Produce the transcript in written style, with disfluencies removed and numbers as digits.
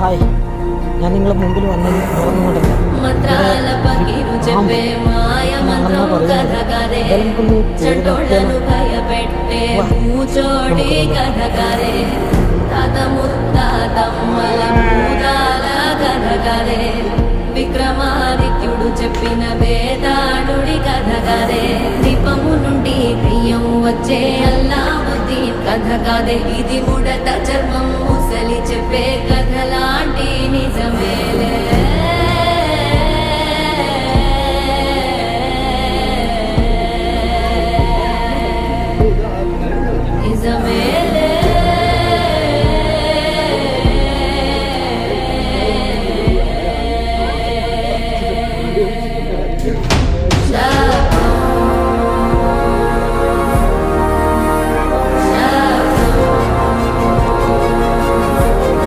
Hi, ഞാൻ നിങ്ങളെ മുമ്പിൽ വന്നത് ഓർമ്മകൊണ്ടല്ല. విక్రమాదిత్యుడు చెప్పిన వేదాడుడి కథగారే, దీపము నుండి దెయ్యం వచ్చే అల్లావుద్దీన్ కథ కాదే, ఇది ముడత చర్మము